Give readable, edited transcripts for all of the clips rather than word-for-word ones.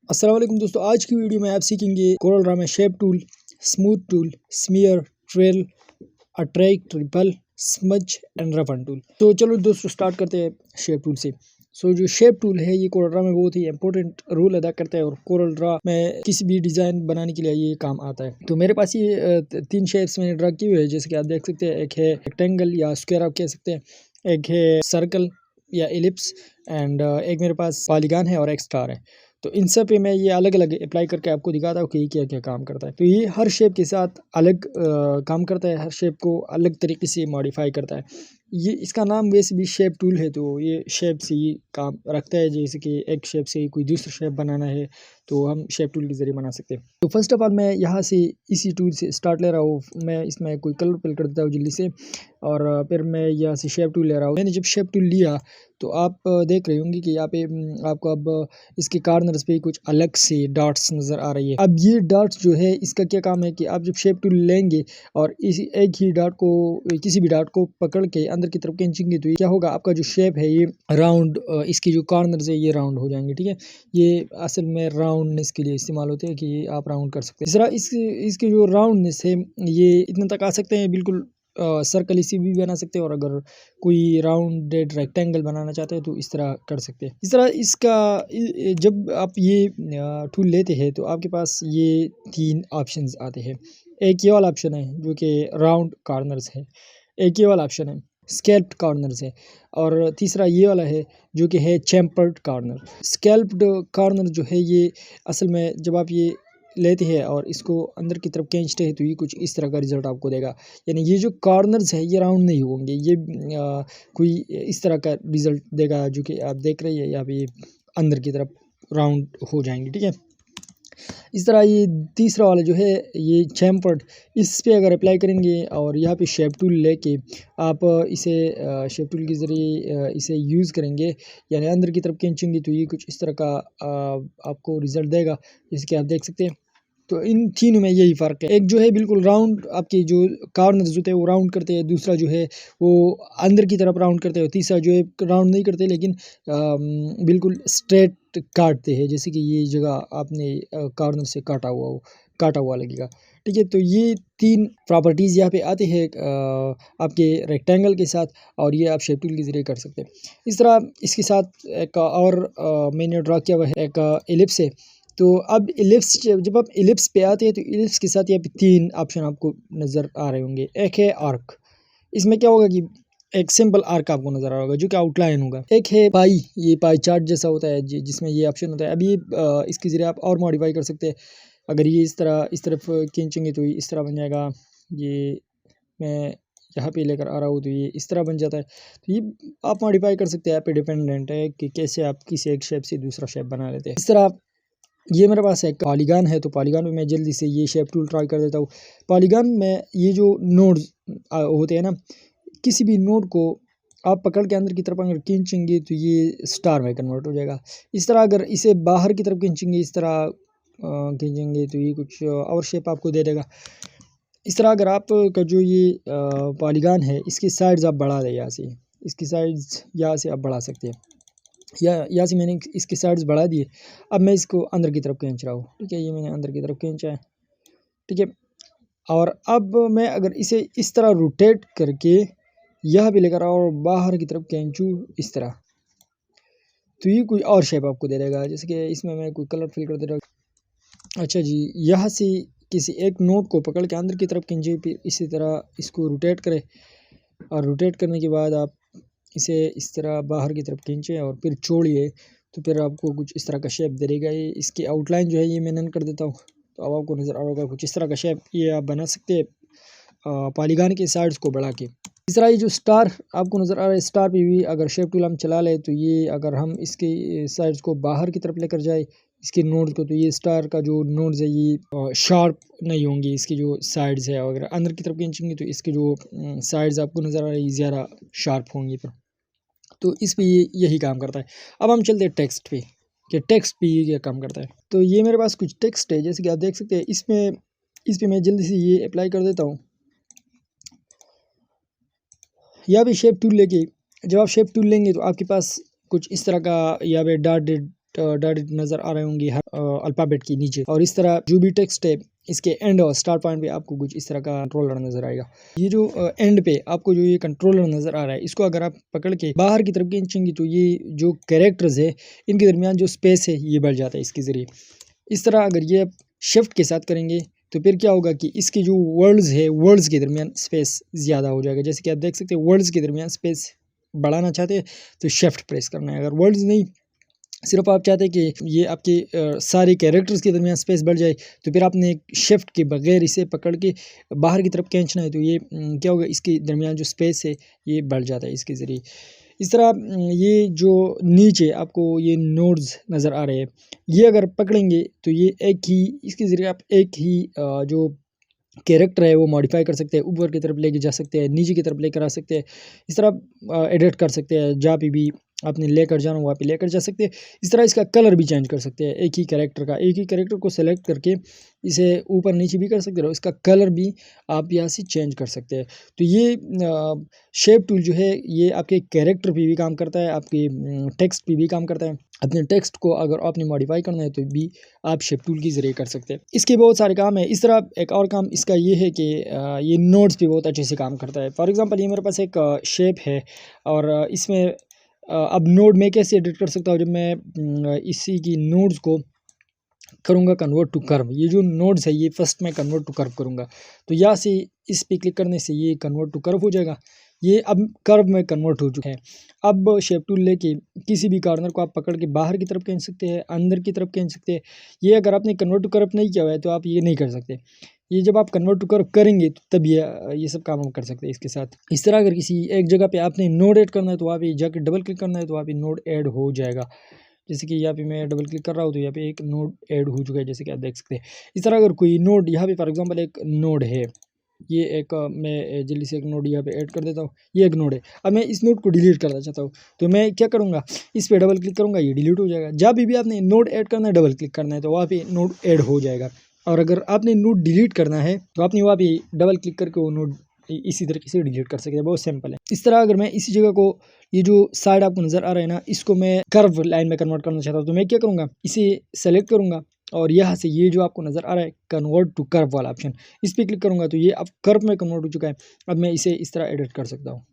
अस्सलाम वालेकुम दोस्तों, आज की वीडियो में आप सीखेंगे कोरल ड्रा में shape tool, smooth tool, smear, trail, attract, ripple, smudge and roughen tool. तो चलो दोस्तों स्टार्ट करते हैं शेप टूल से। जो शेप टूल है ये कोरल ड्रा में बहुत ही इंपॉर्टेंट रोल अदा करता है और कोरल ड्रा में किसी भी डिज़ाइन बनाने के लिए ये काम आता है। तो मेरे पास ये 3 शेप्स मैंने ड्रा किए हुए हैं, जैसे कि आप देख सकते हैं। एक है रेक्टेंगल या स्क्वायर आप कह सकते हैं, एक है सर्कल या एलिप्स एंड एक मेरे पास पॉलीगॉन है और एक स्टार है। तो इन सब पे मैं ये अलग अलग अप्लाई करके आपको दिखाता हूँ कि ये क्या क्या काम करता है। तो ये हर शेप के साथ अलग काम करता है, हर शेप को अलग तरीके से मॉडिफाई करता है। ये इसका नाम वैसे भी शेप टूल है, तो ये शेप से ही काम रखता है। जैसे कि एक शेप से कोई दूसरा शेप बनाना है तो हम शेप टूल के ज़रिए बना सकते हैं। तो फर्स्ट ऑफ ऑल मैं यहाँ से इसी टूल से स्टार्ट ले रहा हूँ। मैं इसमें कोई कलर फिल कर देता हूँ जल्दी से, और फिर मैं यहाँ से शेप टूल ले रहा हूँ। मैंने जब शेप टूल लिया तो आप देख रहे होंगे कि यहाँ पे आपको अब इसके कॉर्नर्स पे कुछ अलग से डॉट्स नज़र आ रही है। अब ये डॉट्स जो है इसका क्या काम है कि आप जब शेप टूल लेंगे और इसी एक ही डॉट को, किसी भी डॉट को पकड़ के अंदर की तरफ खींचेंगे तो ये क्या होगा, आपका जो शेप है ये राउंड, इसकी जो कॉर्नर्स है ये राउंड हो जाएंगे। ठीक है, ये असल में राउंडनेस के लिए इस्तेमाल होते हैं कि आप राउंड कर सकते हैं। तीसरा इसकी जो राउंडनेस है ये इतना तक आ सकते हैं, बिल्कुल सर्कल इसी भी बना सकते हैं, और अगर कोई राउंडेड रेक्टेंगल बनाना चाहते हैं तो इस तरह कर सकते हैं। इस तरह इसका जब आप ये टूल लेते हैं तो आपके पास ये 3 ऑप्शंस आते हैं। एक ये वाला ऑप्शन है जो कि राउंड कॉर्नर्स है, एक ये वाला ऑप्शन है स्कैल्प्ड कॉर्नर्स है, और तीसरा ये वाला है जो कि है चैम्पर्ड कॉर्नर। स्कैल्प्ड कॉर्नर जो है ये असल में जब आप ये लेते हैं और इसको अंदर की तरफ खींचते हैं तो ये कुछ इस तरह का रिजल्ट आपको देगा। यानी ये जो कॉर्नर्स है ये राउंड नहीं होंगे, ये कोई इस तरह का रिजल्ट देगा जो कि आप देख रहे हैं यहाँ पे अंदर की तरफ राउंड हो जाएंगे। ठीक है, इस तरह ये तीसरा वाला जो है ये चैम्पर्ड, इस पे अगर अप्लाई करेंगे और यहाँ पे शेप टूल लेके आप इसे शेप टूल के ज़रिए इसे यूज़ करेंगे, यानी अंदर की तरफ खींचेंगे तो ये कुछ इस तरह का आपको रिज़ल्ट देगा, जैसे कि आप देख सकते हैं। तो इन तीनों में यही फ़र्क है, एक जो है बिल्कुल राउंड आपके जो कॉर्नर्स होते हैं वो राउंड करते हैं, दूसरा जो है वो अंदर की तरफ राउंड करते हैं, तीसरा जो है राउंड नहीं करते लेकिन बिल्कुल स्ट्रेट काटते हैं, जैसे कि ये जगह आपने कॉर्नर से काटा हुआ लगेगा। ठीक है, तो ये 3 प्रॉपर्टीज़ यहाँ पे आते हैं आपके रेक्टेंगल के साथ, और ये आप शेप टूल के ज़रिए कर सकते हैं। इस तरह इसके साथ एक और मैंने ड्रा किया हुआ है, एक एलिप्स है। तो अब एलिप्स, जब आप एलिप्स पे आते हैं तो एलिप्स के साथ यहाँ पे 3 ऑप्शन आपको नज़र आ रहे होंगे। एक है आर्क, इसमें क्या होगा कि एक सिंपल आर्क आपको नज़र आ रहा होगा जो कि आउटलाइन होगा। एक है पाई, ये पाई चार्ट जैसा होता है जिसमें ये ऑप्शन होता है। अभी इसके ज़रिए आप और मॉडिफाई कर सकते हैं। अगर ये इस तरह इस तरफ खींचेंगे तो ये इस तरह बन जाएगा। ये मैं यहाँ पे लेकर आ रहा हूँ तो ये इस तरह बन जाता है। तो ये आप मॉडिफाई कर सकते हैं, आप पे डिपेंडेंट है कि कैसे आप किसी एक शेप से दूसरा शेप बना लेते हैं। इस तरह ये मेरे पास एक पॉलीगॉन है, तो पॉलीगॉन में मैं जल्दी से ये शेप टूल ट्राई कर देता हूँ। पॉलीगॉन में ये जो नोड्स होते हैं ना, किसी भी नोड को आप पकड़ के अंदर की तरफ अगर खींचेंगे तो ये स्टार में कन्वर्ट हो जाएगा। इस तरह अगर इसे बाहर की तरफ खींचेंगे, इस तरह खींचेंगे तो ये कुछ और शेप आपको दे देगा। इस तरह अगर आप का जो ये पॉलीगॉन है इसकी साइड्स आप बढ़ा दें, यहाँ से इसकी साइड्स यहाँ से आप बढ़ा सकते हैं, या यहाँ से मैंने इसके साइड्स बढ़ा दिए। अब मैं इसको अंदर की तरफ खींच रहा हूँ। ठीक है, ये मैंने अंदर की तरफ खींचा है। ठीक है, और अब मैं अगर इसे इस तरह रोटेट करके यहाँ पे लेकर और बाहर की तरफ खींचूँ इस तरह, तो ये कोई और शेप आपको दे देगा। जैसे कि इसमें मैं कोई कलर फिल कर दे रहा हूँ। अच्छा जी, यहाँ से किसी एक नोट को पकड़ के अंदर की तरफ खींचे, फिर इसी तरह इसको रोटेट करें, और रोटेट करने के बाद आप इसे इस तरह बाहर की तरफ खींचें और फिर छोड़िए, तो फिर आपको कुछ इस तरह का शेप देगा। ये इसकी आउटलाइन जो है ये मैं नन कर देता हूँ, तो अब आपको नज़र आ रहा होगा कुछ इस तरह का शेप ये आप बना सकते हैं पॉलीगॉन के साइड्स को बढ़ा के। इस तरह ये जो स्टार आपको नज़र आ रहा है, स्टार पे भी अगर शेप टूल हम चला लें तो ये अगर हम इसके साइड्स को बाहर की तरफ लेकर जाए इसके नोड्स को, तो ये स्टार का जो नोड्स है ये शार्प नहीं होंगी, इसकी जो साइड्स है अगर अंदर की तरफ खींचेंगे तो इसके जो साइड्स आपको नज़र आ रही है ज़्यादा शार्प होंगी। पर तो इस पे ये यही काम करता है। अब हम चलते हैं टेक्स्ट पे कि टेक्स्ट पे ये क्या काम करता है। तो ये मेरे पास कुछ टेक्स्ट है, जैसे कि आप देख सकते हैं। इस पे मैं जल्दी से ये अप्लाई कर देता हूँ। यहाँ पे शेप टूल लेके जब आप शेप टूल लेंगे तो आपके पास कुछ इस तरह का यहाँ पे डॉटेड नज़र आ रहे होंगे हर अल्फ़ाबेट के नीचे, और इस तरह जो भी टेक्स्ट है इसके एंड और स्टार्ट पॉइंट पे आपको कुछ इस तरह का कंट्रोलर नज़र आएगा। ये जो एंड पे आपको जो ये कंट्रोलर नज़र आ रहा है, इसको अगर आप पकड़ के बाहर की तरफ खींचेंगे तो ये जो कैरेक्टर्स है इनके दरमियान जो स्पेस है ये बढ़ जाता है इसके ज़रिए। इस तरह अगर ये आप शिफ्ट के साथ करेंगे तो फिर क्या होगा कि इसके जो वर्ड्स है, वर्ड्स के दरमियान स्पेस ज़्यादा हो जाएगा। जैसे कि आप देख सकते हैं वर्ड्स के दरमियान स्पेस बढ़ाना चाहते हैं तो शिफ्ट प्रेस करना है। अगर वर्ड्स नहीं, सिर्फ आप चाहते हैं कि ये आपके सारे कैरेक्टर्स के दरमियान स्पेस बढ़ जाए तो फिर आपने शिफ्ट के बगैर इसे पकड़ के बाहर की तरफ खींचना है, तो ये क्या होगा, इसके दरमियान जो स्पेस है ये बढ़ जाता है इसके ज़रिए। इस तरह ये जो नीचे आपको ये नोड्स नज़र आ रहे हैं, ये अगर पकड़ेंगे तो ये एक ही, इसके ज़रिए आप एक ही जो कैरेक्टर है वो मॉडिफाई कर सकते हैं, ऊपर की तरफ लेके जा सकते हैं, नीचे की तरफ लेकर आ सकते हैं। इस तरह एडिट कर सकते हैं, जहाँ पे भी आपने लेकर जाना वहाँ पे लेकर जा सकते हैं। इस तरह इसका कलर भी चेंज कर सकते हैं, एक ही कैरेक्टर को सेलेक्ट करके इसे ऊपर नीचे भी कर सकते हो, इसका कलर भी आप यहाँ से चेंज कर सकते हैं। तो ये शेप टूल जो है ये आपके कैरेक्टर पे भी काम करता है, आपके टेक्स्ट पे भी काम करता है। अपने टेक्स्ट को अगर आपने मॉडिफाई करना है तो भी आप शेप टूल के ज़रिए कर सकते हैं। इसके बहुत सारे काम है। इस तरह एक और काम इसका ये है कि ये नोड्स पे बहुत अच्छे से काम करता है। फॉर एग्जांपल ये मेरे पास एक शेप है और इसमें अब नोड में कैसे एडिट कर सकता हूँ, जब मैं इसी की नोड्स को करूँगा कन्वर्ट टू कर्व। ये जो नोड्स है ये फर्स्ट मैं कन्वर्ट टू कर्व करूँगा, तो यहाँ से इस पे क्लिक करने से ये कन्वर्ट टू कर्व हो जाएगा। ये अब कर्व में कन्वर्ट हो चुका है। अब शेप टूल लेके किसी भी कॉर्नर को आप पकड़ के बाहर की तरफ खींच सकते हैं, अंदर की तरफ खींच सकते हैं। ये अगर आपने कन्वर्ट टू कर्व नहीं किया हुआ है तो आप ये नहीं कर सकते। ये जब आप कन्वर्ट टू कर्व करेंगे तो तब ये सब काम हम कर सकते हैं इसके साथ। इस तरह अगर किसी एक जगह पे आपने नोड ऐड करना है तो वहाँ पे जाके डबल क्लिक करना है तो वहाँ पे नोड ऐड हो जाएगा। जैसे कि यहाँ पे मैं डबल क्लिक कर रहा हूँ तो यहाँ पे एक नोड ऐड हो चुका है, जैसे कि आप देख सकते हैं। इस तरह अगर कोई नोड यहाँ पे फॉर एग्जांपल एक नोड है, ये एक मैं जल्दी से एक नोड यहाँ पे ऐड कर देता हूँ। ये एक नोड है। अब मैं इस नोड को डिलीट करना चाहता हूँ तो मैं क्या करूँगा, इस पर डबल क्लिक करूँगा, ये डिलीट हो जाएगा। जब भी आपने नोड ऐड करना है डबल क्लिक करना है तो वहाँ पे नोड ऐड हो जाएगा। और अगर आपने नोड डिलीट करना है तो आपने वहाँ पे डबल क्लिक करके वो नोड इसी तरीके से डिलीट कर सकते हैं। बहुत सिंपल है। इस तरह अगर मैं इसी जगह को, ये जो साइड आपको नज़र आ रहा है ना, इसको मैं कर्व लाइन में कन्वर्ट करना चाहता हूँ तो मैं क्या करूँगा, इसे सेलेक्ट करूँगा और यहाँ से ये जो आपको नज़र आ रहा है कन्वर्ट टू कर्व वाला ऑप्शन, इस पर क्लिक करूँगा तो ये अब कर्व में कन्वर्ट हो चुका है। अब मैं इसे इस तरह एडिट कर सकता हूँ।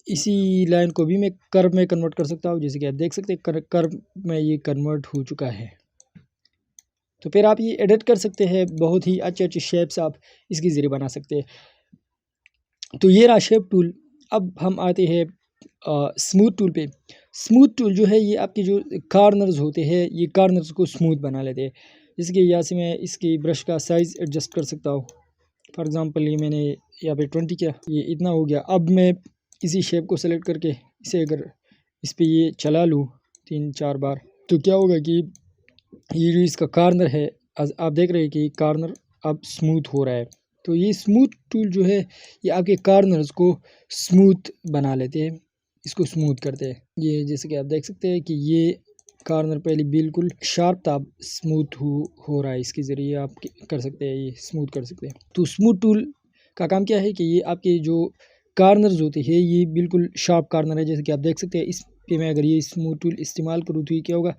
इसी लाइन को भी मैं कर्व में कन्वर्ट कर सकता हूँ, जैसे कि आप देख सकते हैं कर्व में ये कन्वर्ट हो चुका है। तो फिर आप ये एडिट कर सकते हैं, बहुत ही अच्छे अच्छे शेप्स आप इसके ज़रिए बना सकते हैं। तो ये रहा शेप टूल। अब हम आते हैं स्मूथ टूल पे। स्मूथ टूल जो है ये आपके जो कॉर्नर्स होते हैं ये कॉर्नर्स को स्मूथ बना लेते हैं। जैसे कि यहाँ से मैं इसकी ब्रश का साइज़ एडजस्ट कर सकता हूँ। फॉर एग्ज़ाम्पल ये मैंने यहाँ पे 20 किया, ये इतना हो गया। अब मैं इसी शेप को सेलेक्ट करके इसे अगर इस पर ये चला लूँ 3-4 बार तो क्या होगा कि ये जो इसका कॉर्नर है आप देख रहे हैं कि कॉर्नर अब स्मूथ हो रहा है। तो ये स्मूथ टूल जो है ये आपके कॉर्नर्स को स्मूथ बना लेते हैं, इसको स्मूथ करते हैं। ये जैसे कि आप देख सकते हैं कि ये कॉर्नर पहले बिल्कुल शार्प था, अब स्मूथ हो रहा है। इसके ज़रिए आप कर सकते हैं, ये स्मूथ कर सकते हैं। तो स्मूथ टूल का काम क्या है कि ये आपके जो कॉर्नर्स होते हैं ये बिल्कुल शार्प कॉर्नर है, जैसे कि आप देख सकते हैं। इस पे मैं अगर ये स्मूथ टूल इस्तेमाल करूँ तो ये क्या होगा,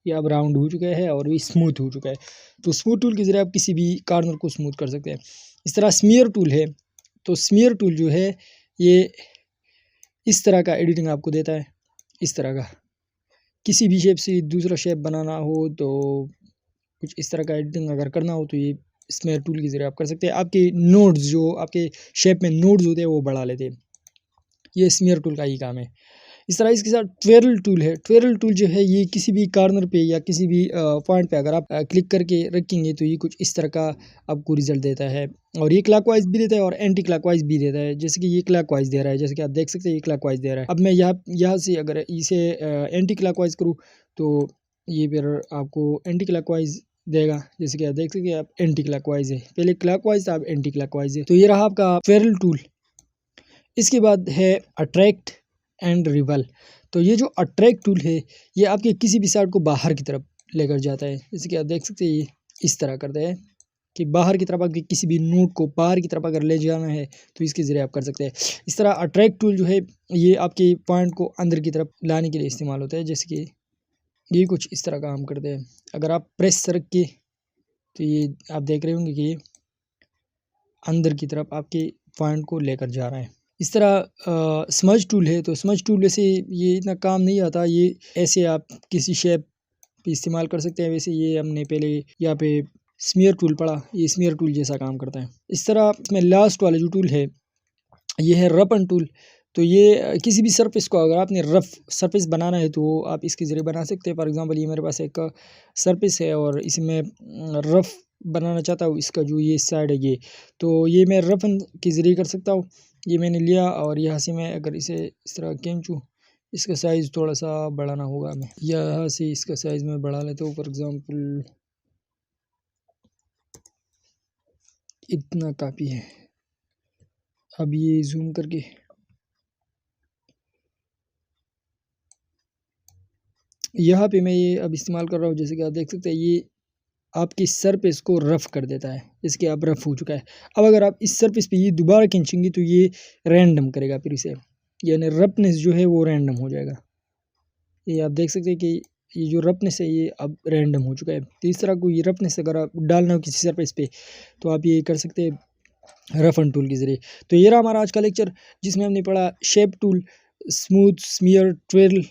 ये अब राउंड हो चुका है और ये स्मूथ हो चुका है। तो स्मूथ टूल के ज़रिए आप किसी भी कॉर्नर को स्मूथ कर सकते हैं। इस तरह स्मीयर टूल है, तो स्मीयर टूल जो है ये इस तरह का एडिटिंग आपको देता है। इस तरह का किसी भी शेप से दूसरा शेप बनाना हो तो कुछ इस तरह का एडिटिंग अगर करना हो तो ये स्मीयर टूल के ज़रिए आप कर सकते हैं। आपके नोड्स जो आपके शेप में नोड्स होते हैं वो बढ़ा लेते हैं, ये स्मीयर टूल का ही काम है। इस तरह इसके साथ ट्वेरल टूल है। ट्वेरल टूल जो है ये किसी भी कॉर्नर पे या किसी भी पॉइंट पे अगर आप क्लिक करके रखेंगे तो ये कुछ इस तरह का आपको रिजल्ट देता है। और ये क्लॉकवाइज भी देता है और एंटी क्लॉकवाइज भी देता है। जैसे कि ये क्लॉकवाइज दे रहा है, जैसे कि आप देख सकते हैं ये क्लॉकवाइज दे रहा है। अब मैं यहाँ से अगर इसे एंटी क्लॉकवाइज करूँ तो ये फिर आपको एंटी क्लॉकवाइज देगा। जैसे कि आप देख सकते हैं आप एंटी क्लॉकवाइज है, पहले क्लॉकवाइज था अब एंटी क्लॉकवाइज है। तो ये रहा आपका ट्वेरल टूल। इसके बाद है अट्रैक्ट एंड रिवल। तो ये जो अट्रैक्ट टूल है ये आपके किसी भी साइड को बाहर की तरफ लेकर जाता है। जैसे कि आप देख सकते हैं ये इस तरह करता है कि बाहर की तरफ आपके किसी भी नोट को बाहर की तरफ अगर ले जाना है तो इसके ज़रिए आप कर सकते हैं। इस तरह अट्रैक्ट टूल जो है ये आपके पॉइंट को अंदर की तरफ लाने के लिए इस्तेमाल होता है। जैसे कि ये कुछ इस तरह काम करते हैं। अगर आप प्रेस रख के, तो ये आप देख रहे होंगे कि ये अंदर की तरफ आपके पॉइंट को लेकर जा रहा है। इस तरह स्मज टूल है, तो स्मज टूल वैसे ये इतना काम नहीं आता, ये ऐसे आप किसी शेप पे इस्तेमाल कर सकते हैं। वैसे ये हमने पहले यहाँ पे स्मीयर टूल पढ़ा, ये स्मीयर टूल जैसा काम करता है। इस तरह इसमें लास्ट वाला जो टूल है ये है रफ एंड टूल। तो ये किसी भी सरफेस को अगर आपने रफ सरफेस बनाना है तो आप इसके ज़रिए बना सकते हैं। फॉर एग्जांपल ये मेरे पास एक सरफेस है और इसमें रफ बनाना चाहता हूँ, इसका जो ये साइड है ये, तो ये मैं रफ के ज़रिए कर सकता हूँ। ये मैंने लिया और यहाँ से मैं अगर इसे इस तरह खींचूँ, इसका साइज़ थोड़ा सा बढ़ाना होगा, हमें यहाँ से इसका साइज़ मैं बढ़ा लेता हूँ। फॉर एग्ज़ाम्पल इतना काफ़ी है। अब ये जूम करके यहाँ पे मैं ये अब इस्तेमाल कर रहा हूँ, जैसे कि आप देख सकते हैं ये आपकी सरफेस को रफ़ कर देता है, इसके अब रफ़ हो चुका है। अब अगर आप इस सरफेस पे ये दोबारा खींचेंगे तो ये रैंडम करेगा फिर इसे, यानी रफनेस जो है वो रैंडम हो जाएगा। ये आप देख सकते हैं कि ये जो रफनेस है ये अब रैंडम हो चुका है। तो इस तरह को ये रफनेस अगर आप डालना हो किसी सरफेस पे तो आप ये कर सकते हैं रफ एंड टूल के ज़रिए। तो ये रहा हमारा आज का लेक्चर, जिसमें हमने पढ़ा shape tool, smooth, smear, twirl,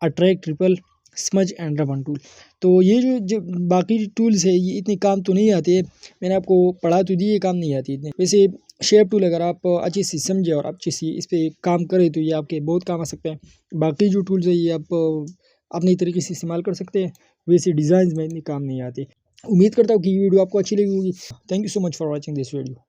attract, ripple, smudge and rough and tool. तो ये जो बाकी टूल्स है ये इतने काम तो नहीं आते, मैंने आपको पढ़ा तो दिए, काम नहीं आती इतने। वैसे शेप टूल अगर आप अच्छी सी समझे और अच्छी सी इस पर काम करें तो ये आपके बहुत काम आ सकते हैं। बाकी जो टूल्स है ये आप अपनी तरीके से इस्तेमाल कर सकते हैं, वैसे डिज़ाइन में इतने काम नहीं आते। उम्मीद करता हूँ कि ये वीडियो आपको अच्छी लगी होगी। Thank you so much for watching this video.